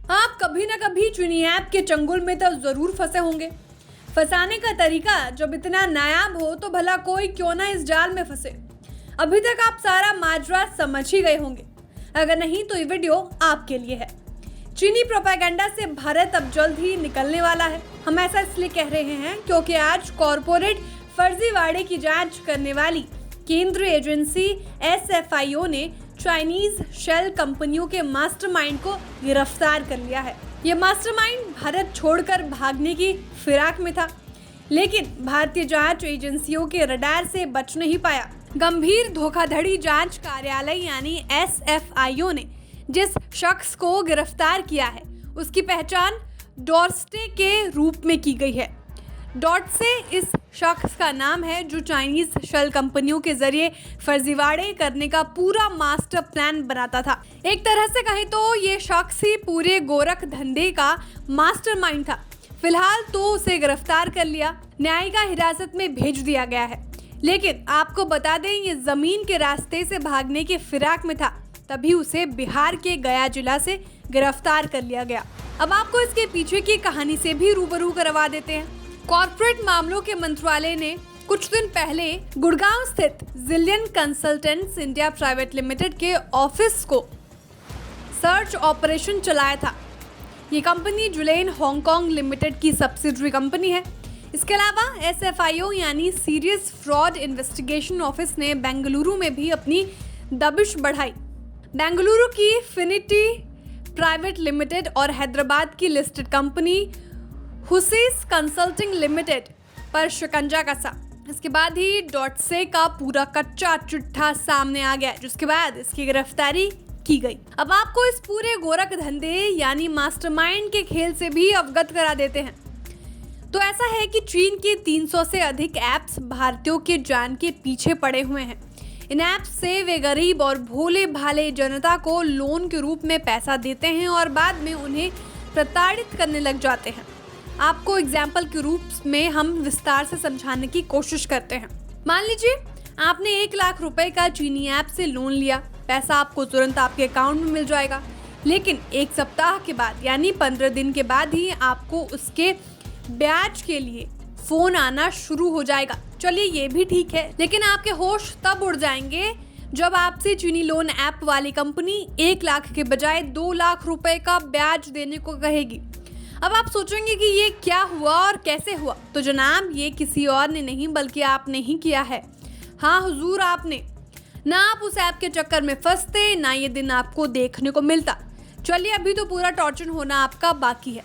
आप कभी ना कभी चीनी ऐप के चंगुल में तो जरूर फंसे होंगे। फंसाने का तरीका जब इतना नायाब हो तो भला कोई क्यों ना इस जाल में फंसे। अभी तक आप सारा माजरा समझ ही गए होंगे। अगर नहीं तो ये वीडियो आपके लिए है। चीनी प्रोपेगेंडा से भारत अब जल्द ही निकलने वाला है। हम ऐसा इसलिए कह रहे हैं क्योंकि आज कॉरपोरेट फर्जीवाड़े की जांच करने वाली केंद्रीय एजेंसी SFIO ने चाइनीज शेल कंपनियों के मास्टरमाइंड को गिरफ्तार कर लिया है। ये मास्टरमाइंड भारत छोड़कर भागने की फिराक में था, लेकिन भारतीय जांच एजेंसियों के रडार से बच नहीं पाया। गंभीर धोखाधड़ी जांच कार्यालय यानी SFIO ने जिस शख्स को गिरफ्तार किया है उसकी पहचान डॉर्स्टे के रूप में की गई है। डॉर्स्टे इस शख्स का नाम है जो चाइनीज शेल कंपनियों के जरिए फर्जीवाड़े करने का पूरा मास्टर प्लान बनाता था। एक तरह से कहें तो ये शख्स ही पूरे गोरख धंधे का मास्टरमाइंड था। फिलहाल तो उसे गिरफ्तार कर लिया, न्यायिक हिरासत में भेज दिया गया है। लेकिन आपको बता दें, ये जमीन के रास्ते से भागने की फिराक में था, तभी उसे बिहार के गया जिला से गिरफ्तार कर लिया गया। अब आपको इसके पीछे की कहानी से भी रूबरू करवा देते हैं। कॉर्पोरेट मामलों के मंत्रालय ने कुछ दिन पहले गुड़गांव स्थित Jilian consultants India private limited के ऑफिस को सर्च ऑपरेशन चलाया था। ये कंपनी जुलेन हांगकांग लिमिटेड की सब्सिडरी कंपनी है। इसके अलावा SFIO यानी सीरियस फ्रॉड इन्वेस्टिगेशन ऑफिस ने बेंगलुरु में भी अपनी दबिश बढ़ाई। बेंगलुरु की फिनिटी प्राइवेट लिमिटेड और हैदराबाद की लिस्टेड कंपनी हुसीस कंसल्टिंग लिमिटेड पर शिकंजा कसा। इसके बाद ही डॉर्स्टे का पूरा कच्चा चिट्ठा सामने आ गया, जिसके बाद इसकी गिरफ्तारी की गई। अब आपको इस पूरे गोरख धंधे यानी मास्टरमाइंड के खेल से भी अवगत करा देते हैं। तो ऐसा है कि चीन के 300 से अधिक ऐप्स भारतीयों के जान के पीछे पड़े हुए हैं। इन ऐप्स से वे गरीब और भोले भाले जनता को लोन के रूप में पैसा देते हैं और बाद में उन्हें प्रताड़ित करने लग जाते हैं। आपको एग्जाम्पल के रूप में हम विस्तार से समझाने की कोशिश करते हैं। मान लीजिए आपने 1 लाख रुपए का चीनी ऐप से लोन लिया। पैसा आपको तुरंत आपके अकाउंट में मिल जाएगा, लेकिन 1 सप्ताह के बाद यानी 15 दिन के बाद ही आपको उसके ब्याज के लिए फोन आना शुरू हो जाएगा। चलिए ये भी ठीक है, लेकिन आपके होश तब उड़ जाएंगे जब आपसे चीनी लोन ऐप वाली कंपनी 1 लाख के बजाय 2 लाख रुपए का ब्याज देने को कहेगी। अब आप सोचेंगे कि ये क्या हुआ और कैसे हुआ। तो जनाब, ये किसी और ने नहीं बल्कि आपने ही किया है। हाँ हुजूर, आपने। ना आप उस ऐप के चक्कर में फंसते, ना ये दिन आपको देखने को मिलता। चलिए अभी तो पूरा टॉर्चर होना आपका बाकी है।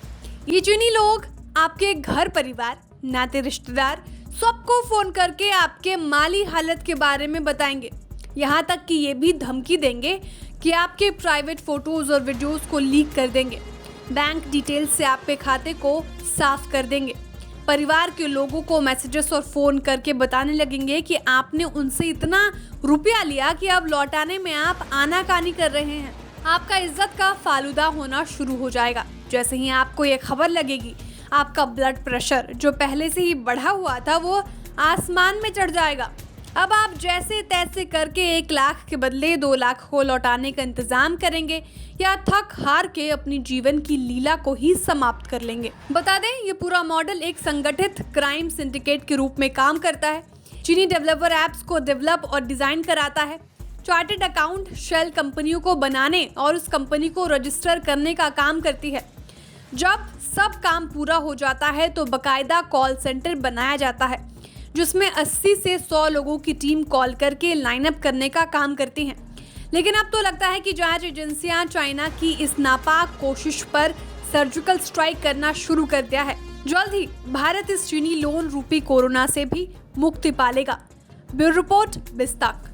ये चीनी लोग आपके घर परिवार, नाते रिश्तेदार सबको फोन करके आपके माली हालत के बारे में बताएंगे। यहाँ तक कि ये भी धमकी देंगे कि आपके प्राइवेट फोटोज और वीडियोस को लीक कर देंगे। बैंक डिटेल्स से आपके खाते को साफ कर देंगे। परिवार के लोगों को मैसेजेस और फोन करके बताने लगेंगे कि आपने उनसे इतना रुपया लिया कि अब लौटाने में आप आनाकानी कर रहे हैं। आपका इज्जत का फालूदा होना शुरू हो जाएगा। जैसे ही आपको ये खबर लगेगी, आपका ब्लड प्रेशर जो पहले से ही बढ़ा हुआ था वो आसमान में चढ़ जाएगा। अब आप जैसे तैसे करके 1 लाख के बदले 2 लाख को लौटाने का इंतजाम करेंगे या थक हार के अपनी जीवन की लीला को ही समाप्त कर लेंगे। बता दें, ये पूरा मॉडल एक संगठित क्राइम सिंडिकेट के रूप में काम करता है। चीनी डेवलपर ऐप्स को डेवलप और डिजाइन कराता है। चार्टर्ड अकाउंट शेल कंपनियों को बनाने और उस कंपनी को रजिस्टर करने का काम करती है। जब सब काम पूरा हो जाता है तो बकायदा कॉल सेंटर बनाया जाता है, जिसमें 80 से 100 लोगों की टीम कॉल करके लाइनअप करने का काम करती हैं। लेकिन अब तो लगता है कि जांच एजेंसियां चाइना की इस नापाक कोशिश पर सर्जिकल स्ट्राइक करना शुरू कर दिया है। जल्द ही भारत इस चीनी लोन रूपी कोरोना से भी मुक्ति पालेगा। Bureau report, बिस्ताक।